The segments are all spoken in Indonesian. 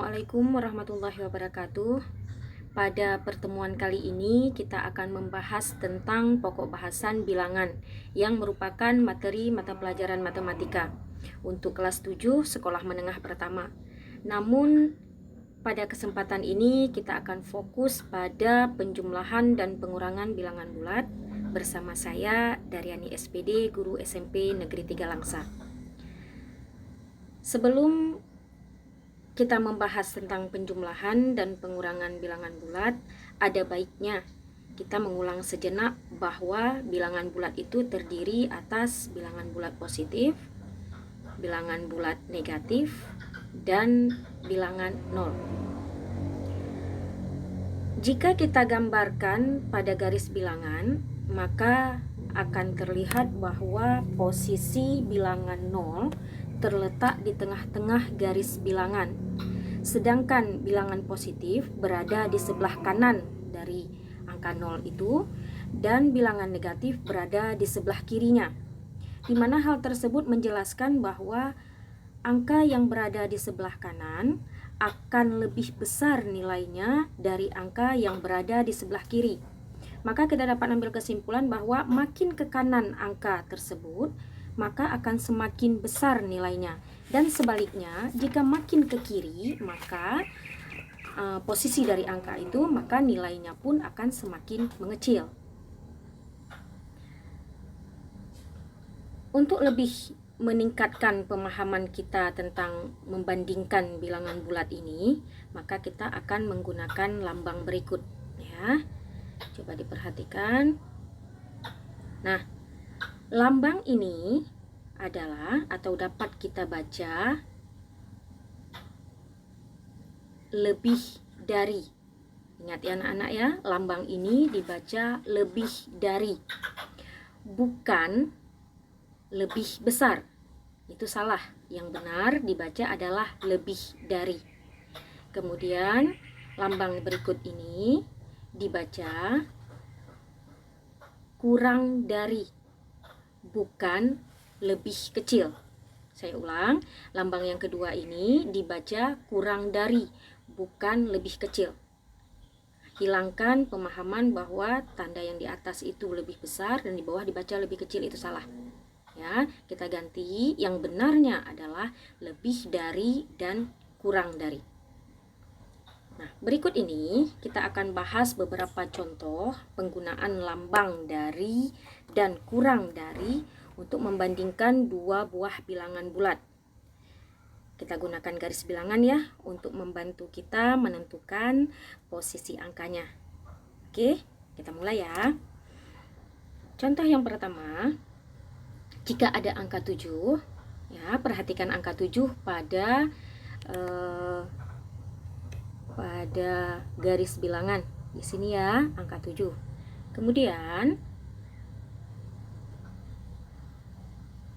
Assalamualaikum warahmatullahi wabarakatuh. Pada pertemuan kali ini kita akan membahas tentang pokok bahasan bilangan yang merupakan materi mata pelajaran matematika untuk kelas 7 sekolah menengah pertama. Namun pada kesempatan ini kita akan fokus pada penjumlahan dan pengurangan bilangan bulat bersama saya Daryani SPD, guru SMP Negeri 3 Langsa. Sebelum kita membahas tentang penjumlahan dan pengurangan bilangan bulat, ada baiknya kita mengulang sejenak bahwa bilangan bulat itu terdiri atas bilangan bulat positif, bilangan bulat negatif, dan bilangan nol. Jika kita gambarkan pada garis bilangan, maka akan terlihat bahwa posisi bilangan nol terletak di tengah-tengah garis bilangan, sedangkan bilangan positif berada di sebelah kanan dari angka 0 itu, dan bilangan negatif berada di sebelah kirinya, di mana hal tersebut menjelaskan bahwa angka yang berada di sebelah kanan akan lebih besar nilainya dari angka yang berada di sebelah kiri. Maka kita dapat ambil kesimpulan bahwa makin ke kanan angka tersebut, maka akan semakin besar nilainya. Dan sebaliknya, jika makin ke kiri, maka posisi dari angka itu, maka nilainya pun akan semakin mengecil. Untuk lebih meningkatkan pemahaman kita tentang membandingkan bilangan bulat ini, maka kita akan menggunakan lambang berikut, ya. Coba diperhatikan. Nah, lambang ini adalah atau dapat kita baca lebih dari. Ingat ya anak-anak ya, lambang ini dibaca lebih dari, bukan lebih besar. Itu salah. Yang benar dibaca adalah lebih dari. Kemudian lambang berikut ini dibaca kurang dari, bukan lebih kecil. Saya ulang, lambang yang kedua ini dibaca kurang dari, bukan lebih kecil. Hilangkan pemahaman bahwa tanda yang di atas itu lebih besar dan di bawah dibaca lebih kecil, itu salah. Ya, kita ganti, yang benarnya adalah lebih dari dan kurang dari. Nah, berikut ini kita akan bahas beberapa contoh penggunaan lambang dari dan kurang dari untuk membandingkan dua buah bilangan bulat. Kita gunakan garis bilangan ya untuk membantu kita menentukan posisi angkanya. Oke, kita mulai ya. Contoh yang pertama, jika ada angka 7, ya, perhatikan angka 7 pada garis bilangan. Di sini ya, angka 7. Kemudian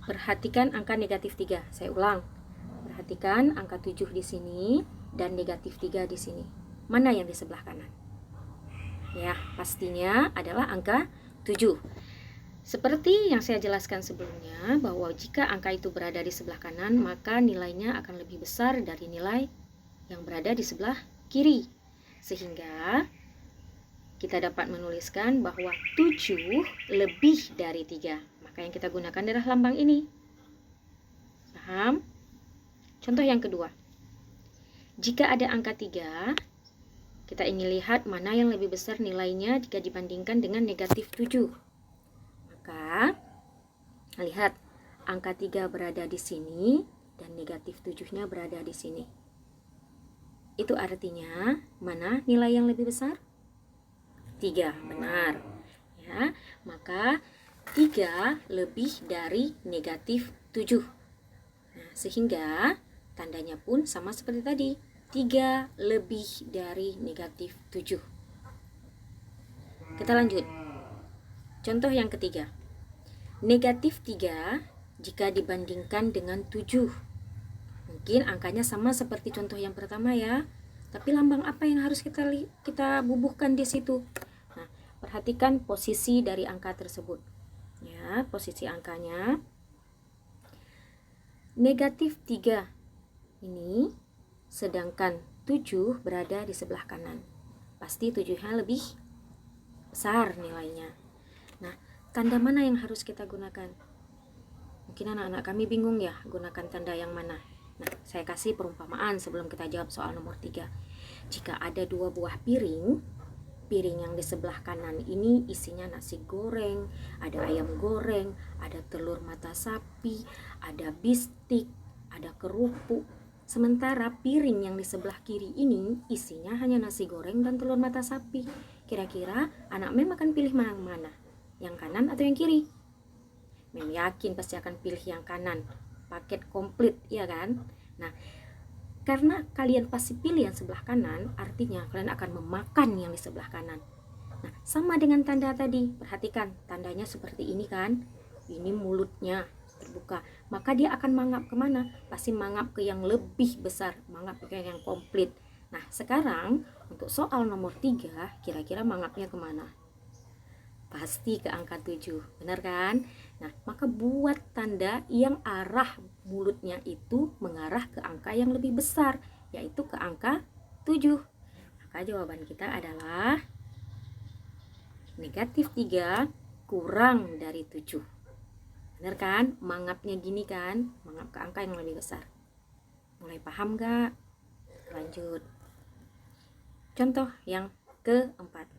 perhatikan angka negatif 3. Saya ulang. Perhatikan angka 7 di sini dan negatif 3 di sini. Mana yang di sebelah kanan? Ya, pastinya adalah angka 7. Seperti yang saya jelaskan sebelumnya, bahwa jika angka itu berada di sebelah kanan, maka nilainya akan lebih besar dari nilai yang berada di sebelah kiri. Sehingga kita dapat menuliskan bahwa 7 lebih dari 3. Maka yang kita gunakan adalah lambang ini. Paham? Contoh yang kedua. Jika ada angka 3, kita ingin lihat mana yang lebih besar nilainya jika dibandingkan dengan negatif 7. Maka lihat, angka 3 berada di sini dan negatif 7-nya berada di sini. Itu artinya mana nilai yang lebih besar? 3, benar. Ya, maka 3 lebih dari negatif 7. Nah, sehingga tandanya pun sama seperti tadi. 3 lebih dari negatif 7. Kita lanjut. Contoh yang ketiga. Negatif 3 jika dibandingkan dengan 7. Mungkin angkanya sama seperti contoh yang pertama ya. Tapi lambang apa yang harus kita bubuhkan di situ? Nah, perhatikan posisi dari angka tersebut. Ya, posisi angkanya. Negatif 3 ini, sedangkan 7 berada di sebelah kanan. Pasti 7-nya lebih besar nilainya. Nah, tanda mana yang harus kita gunakan? Mungkin anak-anak kami bingung ya, gunakan tanda yang mana. Nah, saya kasih perumpamaan sebelum kita jawab soal nomor 3. Jika ada 2 buah piring yang di sebelah kanan ini isinya nasi goreng, ada ayam goreng, ada telur mata sapi, ada bistik, ada kerupuk. Sementara piring yang di sebelah kiri ini isinya hanya nasi goreng dan telur mata sapi. Kira-kira anak Mem akan pilih mana? Yang kanan atau yang kiri? Mem yakin pasti akan pilih yang kanan. Paket komplit, ya kan? Nah, karena kalian pasti pilih yang sebelah kanan, artinya kalian akan memakan yang di sebelah kanan. Nah, sama dengan tanda tadi. Perhatikan, tandanya seperti ini kan? Ini mulutnya terbuka, maka dia akan mangap kemana? Pasti mangap ke yang lebih besar, mangap ke yang komplit. Nah, sekarang untuk soal nomor 3, kira-kira mangapnya kemana? Pasti ke angka 7, benar kan? Nah, maka buat tanda yang arah mulutnya itu mengarah ke angka yang lebih besar, yaitu ke angka 7. Maka jawaban kita adalah -3 kurang dari 7. Bener kan? Mangapnya gini kan? Mangap ke angka yang lebih besar. Mulai paham gak? Lanjut. Contoh yang keempat.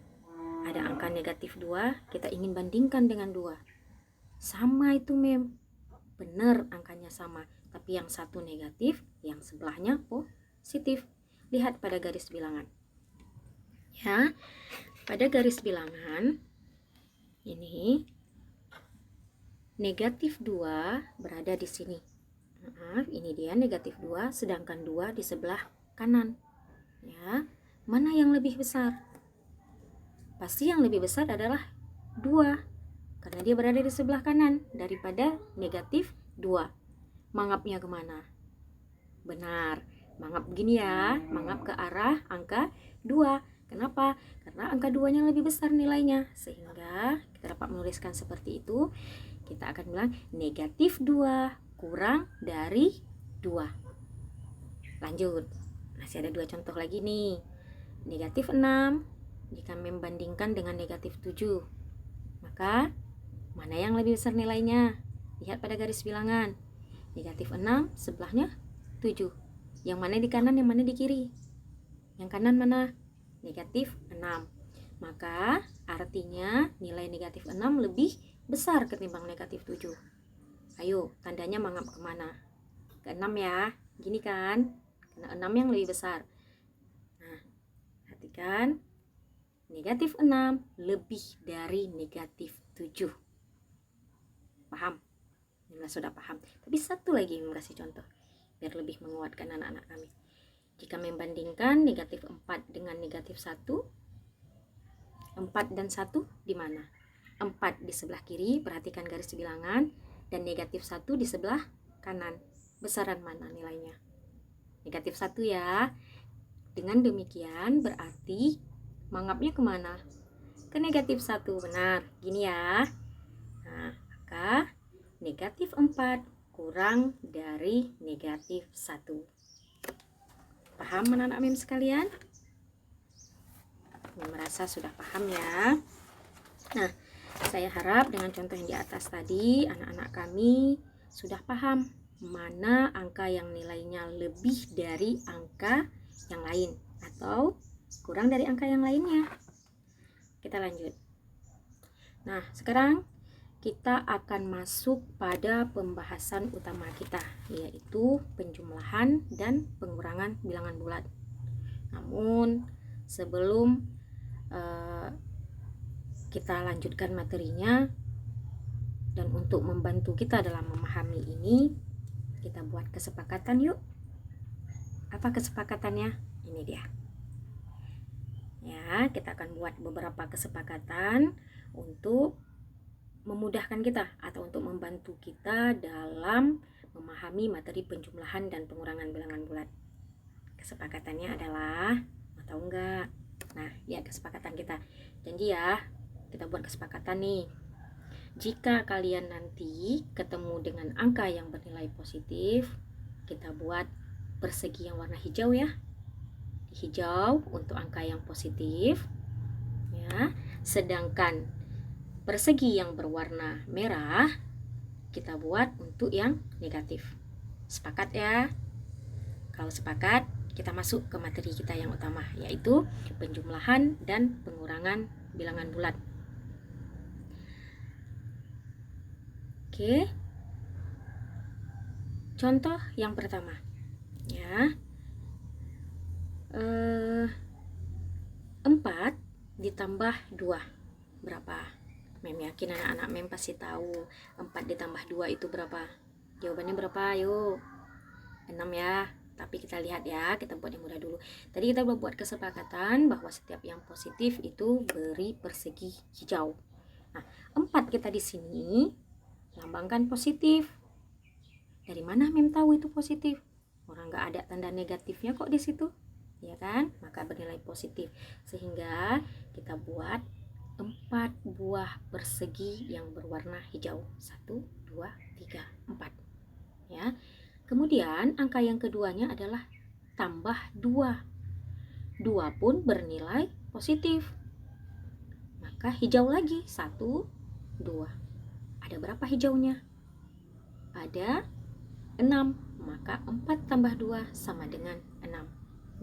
Ada angka -2, kita ingin bandingkan dengan 2. Sama itu Mem. Bener angkanya sama. Tapi yang satu negatif, yang sebelahnya positif. Lihat pada garis bilangan. Ya, pada garis bilangan ini -2 berada di sini. Maaf, ini dia -2, sedangkan 2 di sebelah kanan. Ya, mana yang lebih besar? Pasti yang lebih besar adalah 2, karena dia berada di sebelah kanan daripada -2. Mangapnya kemana? Benar, mangap begini ya, mangap ke arah angka 2. Kenapa? Karena angka 2-nya lebih besar nilainya, sehingga kita dapat menuliskan seperti itu. Kita akan bilang -2 kurang dari 2. Lanjut, masih ada 2 contoh lagi nih. -6 jika membandingkan dengan -7, maka mana yang lebih besar nilainya? Lihat pada garis bilangan. -6 sebelahnya 7. Yang mana di kanan, yang mana di kiri? Yang kanan mana? -6. Maka artinya nilai -6 lebih besar ketimbang -7. Ayo, tandanya mangap kemana? Ke 6 ya. Gini kan? Karena 6 yang lebih besar. Nah, perhatikan. -6 lebih dari -7. Paham? Ini sudah paham. Tapi satu lagi yang kasih contoh biar lebih menguatkan anak-anak kami. Jika membandingkan -4 dengan -1, 4 dan 1 di mana? 4 di sebelah kiri, perhatikan garis bilangan, dan -1 di sebelah kanan. Besaran mana nilainya? -1 ya. Dengan demikian berarti mangapnya kemana? Ke -1, benar. Gini ya. Nah, maka -4 kurang dari -1. Paham anak-anak Mem sekalian? Mem merasa sudah paham ya. Nah, saya harap dengan contoh yang di atas tadi, anak-anak kami sudah paham mana angka yang nilainya lebih dari angka yang lain atau kurang dari angka yang lainnya. Kita lanjut. Nah, sekarang kita akan masuk pada pembahasan utama kita, yaitu penjumlahan dan pengurangan bilangan bulat. Namun, sebelum kita lanjutkan materinya, dan untuk membantu kita dalam memahami ini, kita buat kesepakatan yuk. Apa kesepakatannya? Ini dia. Ya, kita akan buat beberapa kesepakatan untuk memudahkan kita atau untuk membantu kita dalam memahami materi penjumlahan dan pengurangan bilangan bulat. Kesepakatannya adalah, mau tahu enggak? Nah, ya kesepakatan kita. Janji ya, kita buat kesepakatan nih. Jika kalian nanti ketemu dengan angka yang bernilai positif, kita buat persegi yang warna hijau ya. hijau untuk angka yang positif, ya. Sedangkan persegi yang berwarna merah kita buat untuk yang negatif. Sepakat ya? Kalau sepakat, kita masuk ke materi kita yang utama, yaitu penjumlahan dan pengurangan bilangan bulat. Oke. Contoh yang pertama, ya. 4 ditambah 2 berapa? Mem yakin anak-anak mem pasti tahu 4 ditambah 2 itu berapa. Jawabannya berapa? Yuk. 6 ya. Tapi kita lihat ya, kita buat yang mudah dulu. Tadi kita buat kesepakatan bahwa setiap yang positif itu beri persegi hijau. Nah, 4 kita di sini lambangkan positif. Dari mana mem tahu itu positif? Orang nggak ada tanda negatifnya kok di situ, ya kan? Maka bernilai positif. Sehingga kita buat 4 buah persegi yang berwarna hijau. 1, 2, 3, 4. Ya. Kemudian angka yang keduanya adalah tambah 2. 2 pun bernilai positif. Maka hijau lagi. 1, 2. Ada berapa hijaunya? Ada 6. Maka 4 tambah 2 sama dengan 6.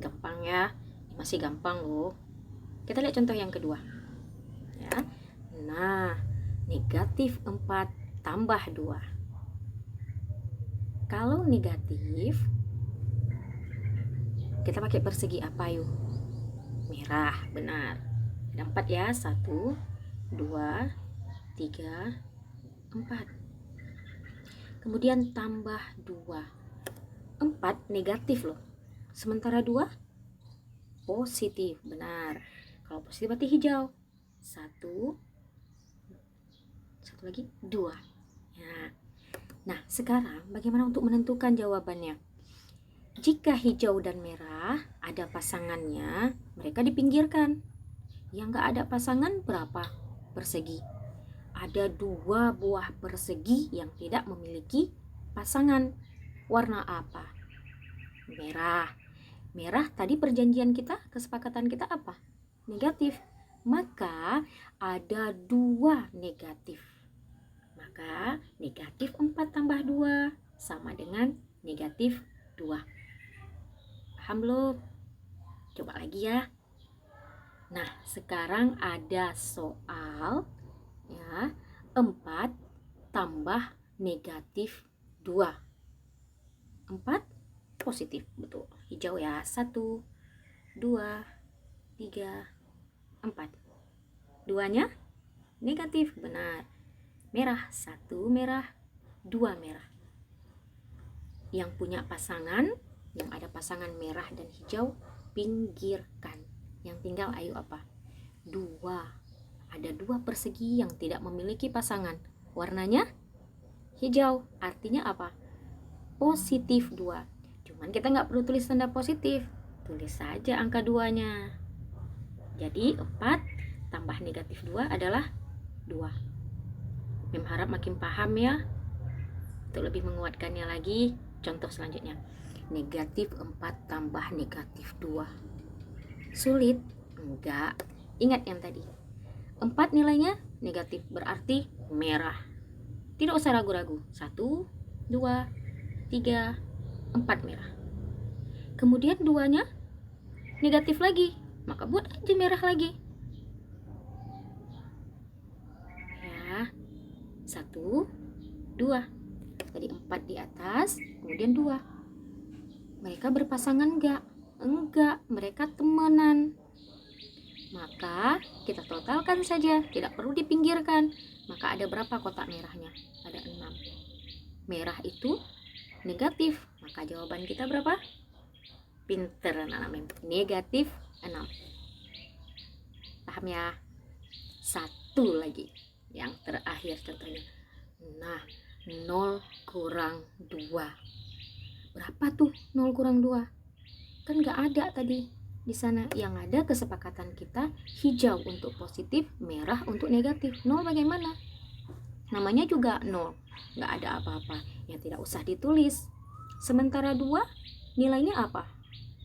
Gampang ya? Masih gampang loh. Kita lihat contoh yang kedua. Ya. Nah, negatif 4 tambah 2. Kalau negatif, kita pakai persegi apa yuk? Merah, benar. Ada 4 ya. 1, 2, 3, 4. Kemudian tambah 2. 4 negatif loh. Sementara 2 positif, benar. Kalau positif berarti hijau. 1 lagi 2. Ya. Nah, sekarang bagaimana untuk menentukan jawabannya? Jika hijau dan merah ada pasangannya, mereka dipinggirkan. Yang nggak ada pasangan berapa persegi? Ada 2 buah persegi yang tidak memiliki pasangan. Warna apa? Merah. Merah tadi perjanjian kita, kesepakatan kita apa? Negatif. Maka ada 2 negatif. Maka negatif 4 tambah 2 sama dengan negatif 2. Paham belum? Coba lagi ya. Nah, sekarang ada soal ya, 4 tambah negatif 2. 4 positif, betul. Hijau ya. 1, 2, 3, 4. 2-nya negatif, benar. Merah. 1 merah, 2 merah. Yang punya pasangan, yang ada pasangan merah dan hijau, pinggirkan. Yang tinggal ayo apa? 2. Ada 2 persegi yang tidak memiliki pasangan. Warnanya hijau. Artinya apa? Positif 2. Cuman kita nggak perlu tulis tanda positif. Tulis saja angka 2-nya. Jadi 4 tambah negatif 2 adalah 2. Mem harap makin paham ya. Untuk lebih menguatkannya lagi, contoh selanjutnya. Negatif 4 tambah negatif 2. Sulit? Enggak. Ingat yang tadi. 4 nilainya negatif, berarti merah. Tidak usah ragu-ragu. 1, 2, 3, 4 merah. Kemudian 2-nya negatif lagi. Maka buat aja merah lagi. 1, 2. Tadi 4 di atas, kemudian 2. Mereka berpasangan enggak? Enggak, mereka temenan. Maka kita totalkan saja, tidak perlu dipinggirkan. Maka ada berapa kotak merahnya? Ada 6. Merah itu negatif, maka jawaban kita berapa? Pinter anak-anak mem. Negatif 6. Paham ya? 1 lagi. Yang terakhir contohnya. Nah, 0 kurang 2. Berapa tuh 0 kurang 2? Kan gak ada tadi di sana. Yang ada kesepakatan kita hijau untuk positif, merah untuk negatif. 0 bagaimana? Namanya juga 0. Gak ada apa-apa. Ya tidak usah ditulis. Sementara 2 nilainya apa?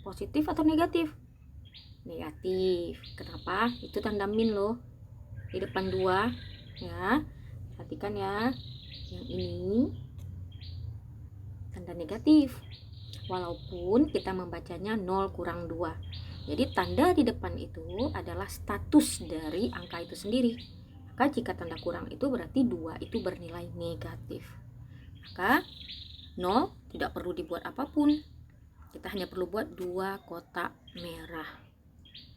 Positif atau negatif? negatif. Kenapa? Itu tanda min loh. Di depan 2 ya. Perhatikan ya. Yang ini tanda negatif. Walaupun kita membacanya 0 kurang 2. Jadi tanda di depan itu adalah status dari angka itu sendiri. Maka jika tanda kurang itu berarti 2 itu bernilai negatif. Maka 0 tidak perlu dibuat apapun. Kita hanya perlu buat 2 kotak merah.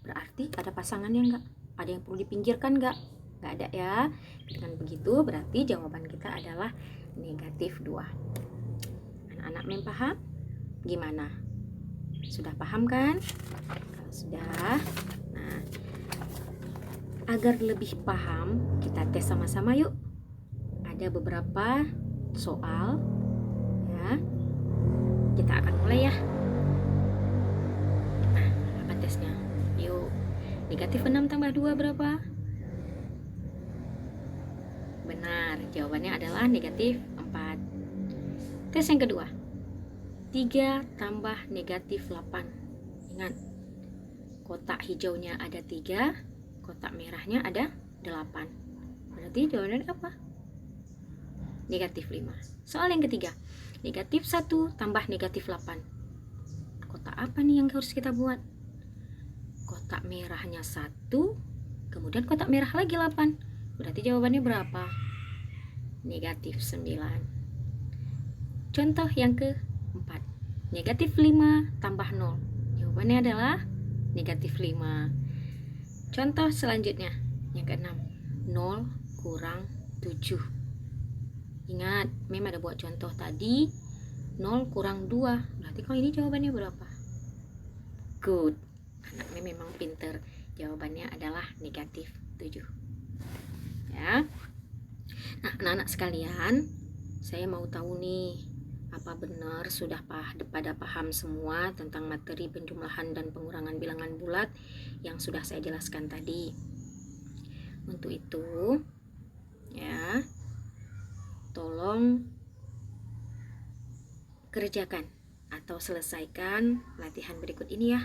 Berarti ada pasangannya enggak? Ada yang perlu dipinggirkan enggak? Enggak ada ya. Dengan begitu berarti jawaban kita adalah negatif 2. Anak-anak mem paham? Gimana? Sudah paham kan? Kalau sudah, nah, agar lebih paham, kita tes sama-sama yuk. Ada beberapa soal ya. Kita akan mulai ya. Nah, apa tesnya? Yuk. Negatif 6 tambah 2 berapa? Benar, jawabannya adalah negatif 4. Tes yang kedua. 3 tambah negatif 8. Ingat, kotak hijaunya ada 3, kotak merahnya ada 8. Berarti jawabannya apa? Negatif 5. Soal yang ketiga. Negatif 1 tambah negatif 8. Kotak apa nih yang harus kita buat? Kotak merahnya 1, kemudian kotak merah lagi 8. Berarti jawabannya berapa? Negatif 9. Contoh yang keempat. Negatif 5 tambah 0. Jawabannya adalah negatif 5. Contoh selanjutnya. Yang keenam. 0 kurang 7. Ingat, Mem ada buat contoh tadi. 0 kurang 2. Berarti kalau ini jawabannya berapa? Good. Anak Mem memang pinter. Jawabannya adalah negatif 7. Ya. Nah, anak-anak sekalian, saya mau tahu nih, apa benar sudah pada paham semua tentang materi penjumlahan dan pengurangan bilangan bulat yang sudah saya jelaskan tadi? Untuk itu, ya, tolong kerjakan atau selesaikan latihan berikut ini ya.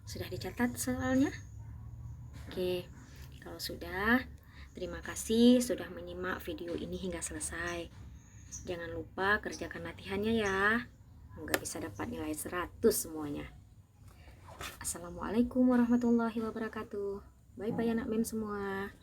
Sudah dicatat soalnya? Oke, kalau sudah, terima kasih sudah menyimak video ini hingga selesai. Jangan lupa kerjakan latihannya ya. Semoga bisa dapat nilai 100 semuanya. Assalamualaikum warahmatullahi wabarakatuh. Bye-bye anak mem semua.